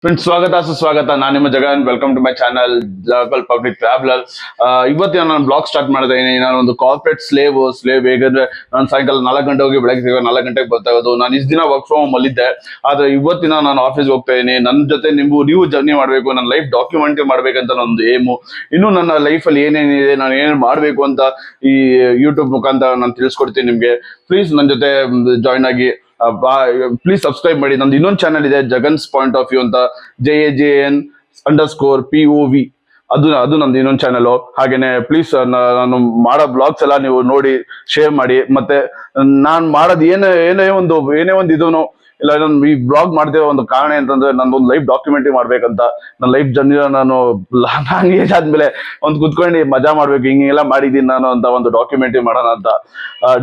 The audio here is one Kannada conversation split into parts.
ಫ್ರೆಂಡ್ಸ್, ಸ್ವಾಗತ ಸುಸ್ವಾಗತ. ನಾನು ನಿಮ್ಮ Jagan. Welcome to my channel Jagal public traveller. ಇವತ್ತಿನ ನಾನು ಬ್ಲಾಗ್ ಸ್ಟಾರ್ಟ್ ಮಾಡ್ತಾ ಇದ್ದೀನಿ. ನಾನು ಒಂದು ಕಾರ್ಪೊರೇಟ್ ಸ್ಲೇವ್ ಹೇಗಂದ್ರೆ ನಾನು ಸಾಯಂಕಾಲ 4 ಗಂಟೆ ಹೋಗಿ ಬೆಳಗ್ಗೆ 4 ಗಂಟೆಗೆ ಬರ್ತಾ ಇರೋದು. ನಾನು ಇಷ್ಟು ದಿನ ವರ್ಕ್ ಫ್ರಮ್ ಹೋಮ್ ಅಲ್ಲಿದ್ದೆ. ಆದ್ರೆ ಇವತ್ತಿನ ನಾನು ಆಫೀಸ್ಗೆ ಹೋಗ್ತಾ ಇದ್ದೀನಿ. ನನ್ನ ಜೊತೆ ನೀವು ಜರ್ನಿ ಮಾಡಬೇಕು, ನನ್ನ ಲೈಫ್ ಡಾಕ್ಯುಮೆಂಟ್ ಮಾಡ್ಬೇಕಂತ ನಂದು ಏಮು. ಇನ್ನು ನನ್ನ ಲೈಫಲ್ಲಿ ಏನೇನಿದೆ, ನಾನು ಏನೇನು ಮಾಡಬೇಕು ಅಂತ ಈ ಯೂಟ್ಯೂಬ್ ಮುಖಾಂತರ ನಾನು ತಿಳಿಸ್ಕೊಡ್ತೀನಿ ನಿಮಗೆ. ಪ್ಲೀಸ್ ನನ್ನ ಜೊತೆ ಜಾಯ್ನ್ ಆಗಿ. ಪ್ಲೀಸ್ ಸಬ್ಸ್ಕ್ರೈಬ್ ಮಾಡಿ. ನಂದು ಇನ್ನೊಂದು ಚಾನಲ್ ಇದೆ, ಜಗನ್ಸ್ ಪಾಯಿಂಟ್ ಆಫ್ ವ್ಯೂ ಅಂತ. JAJN_POV. ಅದು ನಂದು ಇನ್ನೊಂದು ಚಾನಲ್. ಹಾಗೇನೆ ಪ್ಲೀಸ್ ನಾನು ಮಾಡೋ ಬ್ಲಾಗ್ಸ್ ಎಲ್ಲ ನೀವು ನೋಡಿ ಶೇರ್ ಮಾಡಿ. ಮತ್ತೆ ನಾನು ಮಾಡೋದು ಏನೇ ಒಂದು ಇದೂನು ಇಲ್ಲ, ನಾನು ಈ ಬ್ಲಾಗ್ ಮಾಡ್ತಿರೋ ಒಂದು ಕಾರಣ ಅಂತಂದ್ರೆ ನಂದೊಂದು ಲೈಫ್ ಡಾಕ್ಯುಮೆಂಟ್ರಿ ಮಾಡ್ಬೇಕಂತ. ನನ್ನ ಲೈಫ್ ಜರ್ನಿನ ನಾನು ಏಜ್ ಆದ್ಮೇಲೆ ಒಂದು ಕುತ್ಕೊಂಡು ಮಜಾ ಮಾಡ್ಬೇಕು, ಹಿಂಗೆಲ್ಲ ಮಾಡಿದೀನಿ ನಾನು ಅಂತ ಒಂದು ಡಾಕ್ಯುಮೆಂಟ್ರಿ ಮಾಡೋಣ ಅಂತ.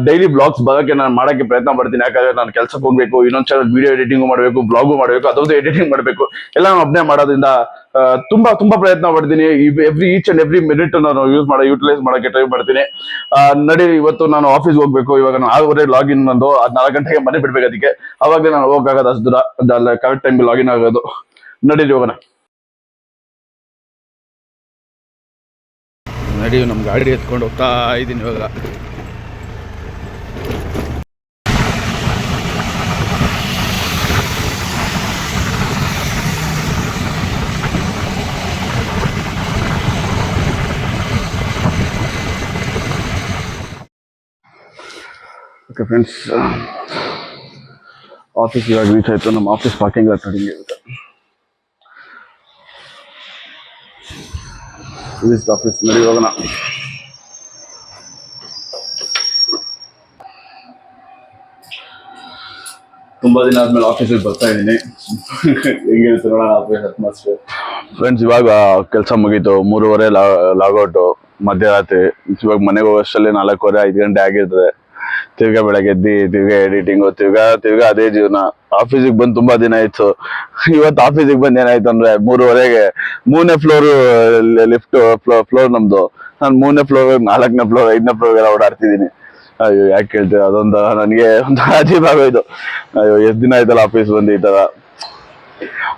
ಡೈಲಿ ಬ್ಲಾಗ್ಸ್ ಬರೋಕ್ಕೆ ನಾನು ಮಾಡಕ್ಕೆ ಪ್ರಯತ್ನ ಪಡ್ತೀನಿ. ಯಾಕಂದ್ರೆ ನಾನು ಕೆಲ್ಸಕ್ಕೆ ಹೋಗ್ಬೇಕು, ಇನ್ನೊಂದು ಚಾನಲ್ ವಿಡಿಯೋ ಎಡಿಟಿಂಗು ಮಾಡಬೇಕು, ಬ್ಲಾಗು ಮಾಡಬೇಕು, ಅದೊಂದು ಎಡಿಟಿಂಗ್ ಮಾಡಬೇಕು. ಎಲ್ಲ ನಾನು ಒಬ್ಬನೇ ಮಾಡೋದ್ರಿಂದ ತುಂಬಾ ಪ್ರಯತ್ನ ಪಡ್ತೀನಿ. ಈಚ್ ಅಂಡ್ ಎವ್ರಿ ಮಿನಿಟ್ ನಾನು ಯೂಟಿಲೈಸ್ ಮಾಡಕ್ಕೆ ಟ್ರೈ ಮಾಡ್ತೀನಿ. ನಡೀರಿ, ಇವತ್ತು ನಾನು ಆಫೀಸ್ಗೆ ಹೋಗ್ಬೇಕು. ಇವಾಗ ನಾನು 6:30 ಲಾಗಿನ್ ಬಂದು 4 ಗಂಟೆಗೆ ಮನೆ ಬಿಡ್ಬೇಕು. ಅದಕ್ಕೆ ಅವಾಗಲೇ ನಾನು ಹೋಗಕ್ಕಾಗೋದು, ಅಷ್ಟು ದೂರ ಕರೆಕ್ಟ್ ಟೈಮ್ಗೆ ಲಾಗಿನ್ ಆಗೋದು. ನಡೀರಿ ಹೋಗೋಣ. ನಡಿ, ನಮ್ಮ ಗಾಡಿ ಎತ್ಕೊಂಡು ಹೋಗ್ತಾ ಇದ್ದೀನಿ ಇವಾಗ. ಓಕೆ ಫ್ರೆಂಡ್ಸ್, ಆಫೀಸ್ ಇವಾಗ ರೀಚ್ ಆಯಿತು. ನಮ್ಮ ಆಫೀಸ್ ಪಾರ್ಕಿಂಗ್ ಲಾಟ್ ನೋಡಿ ಇರುತ್ತೆ. ಆಫೀಸ್ ನಡಿ ಹೋಗೋಣ. ತುಂಬಾ ದಿನ ಆದ್ಮೇಲೆ ಆಫೀಸಿಗೆ ಬರ್ತಾ ಇದ್ದೀನಿ. ಹೆಂಗಿರುತ್ತೆ ನೋಡೋಣ ಆಫೀಸ್ ಅಟ್ಮಾಸ್ಫಿಯರ್. ಫ್ರೆಂಡ್ಸ್, ಇವಾಗ ಕೆಲಸ ಮುಗೀತು. 3:30 ಲಾಗೌಟು ಮಧ್ಯರಾತ್ರಿ. ಇವಾಗ ಮನೆಗೆ ಹೋಗೋಷ್ಟರಲ್ಲಿ 4:15 5 ಗಂಟೆ ಆಗಿರ್ತದೆ. ತಿರ್ಗಾ ಬೆಳಗ್ಗೆ ಎದ್ದು ತಿರ್ಗಾ ಎಡಿಟಿಂಗು, ತಿರ್ಗಾ ಅದೇ ಜೀವನ. ಆಫೀಸಿಗೆ ಬಂದು ತುಂಬಾ ದಿನ ಆಯ್ತು. ಇವತ್ತು ಆಫೀಸಿಗೆ ಬಂದು ಏನಾಯ್ತು ಅಂದ್ರೆ 3:30ಗೆ 3ನೇ ಫ್ಲೋರ್ ಲಿಫ್ಟ್ ಫ್ಲೋರ್ ನಮ್ದು. ನಾನು 3ನೇ ಫ್ಲೋರ್ 4ನೇ ಫ್ಲೋರ್ 5ನೇ ಫ್ಲೋರ್ ಎಲ್ಲ ಓಡಾಡ್ತಿದ್ದೀನಿ. ಅಯ್ಯೋ, ಯಾಕೆ ಕೇಳ್ತೀರ, ಅದೊಂದು ನನಗೆ ಒಂದು ಅಜೀಬ್ ಆಗೋಯ್ತು. ಅಯ್ಯೋ, ಎಷ್ಟು ದಿನ ಆಯ್ತಲ್ಲ ಆಫೀಸ್ ಬಂದು ಈ ತರ.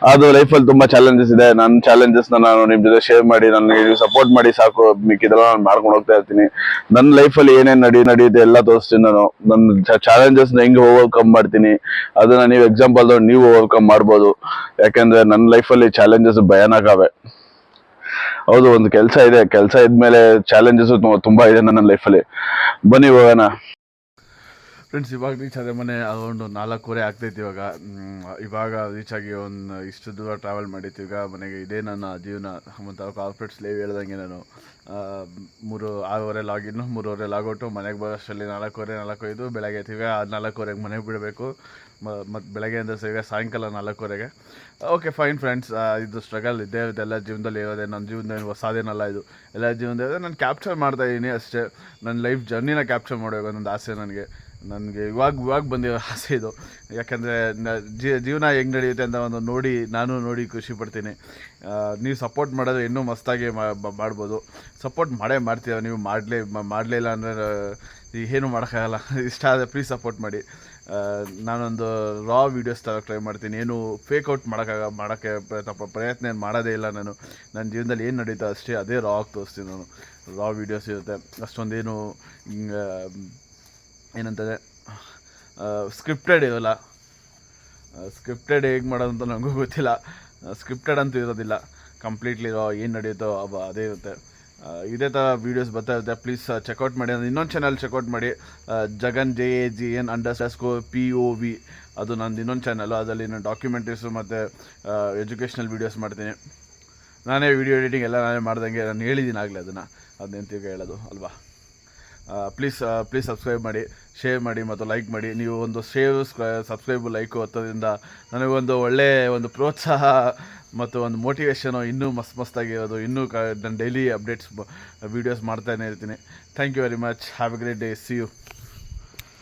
ಅದು ಲೈಫಲ್ಲಿ ತುಂಬಾ ಚಾಲೆಂಜಸ್ ಇದೆ. ನನ್ನ ಚಾಲೆಂಜಸ್ ನಾನು ನಿಮ್ ಜೊತೆ ಶೇರ್ ಮಾಡಿ, ನನಗೆ ಸಪೋರ್ಟ್ ಮಾಡಿ ಸಾಕು. ಮಿಕ್ಕಿದೆಲ್ಲ ನಾನು ಮಾಡ್ಕೊಂಡು ಹೋಗ್ತಾ ಇರ್ತೀನಿ. ನನ್ನ ಲೈಫಲ್ಲಿ ಏನೇನ್ ನಡೆಯುತ್ತೆ ಎಲ್ಲ ತೋರಿಸ್ತೀನಿ. ನಾನು ನನ್ನ ಚಾಲೆಂಜಸ್ ಹೆಂಗೆ ಓವರ್ಕಮ್ ಮಾಡ್ತೀನಿ, ಅದನ್ನ ನೀವು ಎಕ್ಸಾಂಪಲ್ ನೀವು ಓವರ್ಕಮ್ ಮಾಡ್ಬೋದು. ಯಾಕಂದ್ರೆ ನನ್ನ ಲೈಫಲ್ಲಿ ಚಾಲೆಂಜಸ್ ಭಯಾನಕವೆ. ಹೌದು, ಒಂದು ಕೆಲಸ ಇದೆ. ಕೆಲಸ ಇದ್ಮೇಲೆ ಚಾಲೆಂಜಸ್ ತುಂಬಾ ಇದೆ ನನ್ನ ಲೈಫಲ್ಲಿ. ಬನ್ನಿ ಹೋಗೋಣ. ಫ್ರೆಂಡ್ಸ್, ಇವಾಗ ರೀಚ್ ಆದ ಮನೆ ಅರೌಂಡ್ 4:15 ಆಗ್ತೈತಿ ಇವಾಗ ರೀಚ್ ಆಗಿ ಒಂದು ಇಷ್ಟು ದೂರ ಟ್ರಾವೆಲ್ ಮಾಡಿತ್ತು. ಈಗ ಮನೆಗೆ ಇದೇ ನನ್ನ ಜೀವನ. ಮತ್ತು ಕಾರ್ಪೊರೇಟ್ ಸ್ಲೇವ್ ಹೇಳ್ದಂಗೆ ನಾನು 6:30 ಲಾಗಿನ್ನು, 3:30 ಲಾಗೌಟು. ಮನೆಗೆ ಬರೋಷ್ಟರಲ್ಲಿ 4:15 ಬೆಳಗ್ಗೆ ತಿರ್ಗಾ 4:15 ಮನೆಗೆ ಬಿಡಬೇಕು. ಮತ್ತು ಬೆಳಗ್ಗೆ ಅಂದರೆ ಸಾಯಂಕಾಲ 4:15. ಓಕೆ ಫೈನ್ ಫ್ರೆಂಡ್ಸ್, ಇದು ಸ್ಟ್ರಗಲ್ ಇದ್ದೇ ಇರುತ್ತೆ ಎಲ್ಲ ಜೀವನದಲ್ಲಿ ಇರೋದೆ. ನನ್ನ ಜೀವನದಲ್ಲಿ ಹೊಸದೇನಲ್ಲ ಇದು, ಎಲ್ಲ ಜೀವನದಲ್ಲಿ ನಾನು ಕ್ಯಾಪ್ಚರ್ ಮಾಡ್ತಾಯಿದ್ದೀನಿ ಅಷ್ಟೇ. ನನ್ನ ಲೈಫ್ ಜರ್ನಿನ ಕ್ಯಾಪ್ಚರ್ ಮಾಡಬೇಕು ಅನ್ನೋದು ಆಸೆ ನನಗೆ ಇವಾಗ ಬಂದಿರೋ ಆಸೆ ಇದು. ಯಾಕಂದರೆ ಜೀವನ ಹೆಂಗೆ ನಡೆಯುತ್ತೆ ಅಂತ ನಾನು ನೋಡಿ ಖುಷಿ ಪಡ್ತೀನಿ. ನೀವು ಸಪೋರ್ಟ್ ಮಾಡೋದು ಇನ್ನೂ ಮಸ್ತಾಗಿ ಮಾಡ್ಬೋದು. ಸಪೋರ್ಟ್ ಮಾಡ್ತೀರ. ನೀವು ಮಾಡಲಿಲ್ಲ ಅಂದರೆ ಏನು ಮಾಡೋಕ್ಕಾಗಲ್ಲ. ಇಷ್ಟ ಆದರೆ ಪ್ಲೀಸ್ ಸಪೋರ್ಟ್ ಮಾಡಿ. ನಾನೊಂದು ರಾ ವೀಡಿಯೋಸ್ ಥರ ಟ್ರೈ ಮಾಡ್ತೀನಿ. ಏನು ಫೇಕ್ಔಟ್ ಮಾಡೋಕ್ಕೆ ಪ್ರಯತ್ನ ಏನು ಮಾಡೋದೇ ಇಲ್ಲ. ನಾನು ನನ್ನ ಜೀವನದಲ್ಲಿ ಏನು ನಡೀತಾ ಅಷ್ಟೇ ಅದೇ ರಾ ಆಗಿ ತೋರಿಸ್ತೀನಿ. ನಾನು ರಾ ವೀಡಿಯೋಸ್ ಇರುತ್ತೆ. ಅಷ್ಟೊಂದೇನು ಏನಂತಂದರೆ ಸ್ಕ್ರಿಪ್ಟೆಡ್ ಇರೋಲ್ಲ. ಸ್ಕ್ರಿಪ್ಟೆಡ್ ಹೇಗೆ ಮಾಡೋದು ಅಂತ ನನಗೂ ಗೊತ್ತಿಲ್ಲ. ಸ್ಕ್ರಿಪ್ಟೆಡ್ ಅಂತೂ ಇರೋದಿಲ್ಲ. ಕಂಪ್ಲೀಟ್ಲಿ ರಾ ಏನು ನಡೆಯುತ್ತೋ ಅದೇ ಇರುತ್ತೆ. ಇದೇ ಥರ ವೀಡಿಯೋಸ್ ಬರ್ತಾ ಇರುತ್ತೆ. ಪ್ಲೀಸ್ ಚೆಕ್ಔಟ್ ಮಾಡಿ. ಇನ್ನೊಂದು ಚಾನಲ್ ಚೆಕ್ಔಟ್ ಮಾಡಿ, ಜಗನ್ JAJN_POV. ಅದು ನಂದು ಇನ್ನೊಂದು ಚಾನಲ್ಲು. ಅದರಲ್ಲಿ ನಾನು ಡಾಕ್ಯುಮೆಂಟ್ರೀಸು ಮತ್ತು ಎಜುಕೇಷ್ನಲ್ ವೀಡಿಯೋಸ್ ಮಾಡ್ತೀನಿ. ನಾನೇ ವಿಡಿಯೋ ಎಡಿಟಿಂಗ್ ಎಲ್ಲ ನಾನೇ ಮಾಡ್ದಂಗೆ ನಾನು ಹೇಳಿದ್ದೀನಿ ಆಗಲೇ. ಅದನ್ನೆಂತೀಗ ಹೇಳೋದು ಅಲ್ವಾ. ಪ್ಲೀಸ್ ಸಬ್ಸ್ಕ್ರೈಬ್ ಮಾಡಿ, ಶೇರ್ ಮಾಡಿ ಮತ್ತು ಲೈಕ್ ಮಾಡಿ. ನೀವು ಒಂದು ಸಬ್ಸ್ಕ್ರೈಬು ಲೈಕು ಹತ್ತೋದ್ರಿಂದ ನನಗೊಂದು ಒಳ್ಳೆಯ ಒಂದು ಪ್ರೋತ್ಸಾಹ ಮತ್ತು ಒಂದು ಮೋಟಿವೇಶನು ಇನ್ನೂ ಮಸ್ತಾಗಿರೋದು. ಇನ್ನೂ ನಾನು ಡೈಲಿ ಅಪ್ಡೇಟ್ಸ್ ವೀಡಿಯೋಸ್ ಮಾಡ್ತಾನೆ ಇರ್ತೀನಿ. Thank you very much. Have a great day. See you.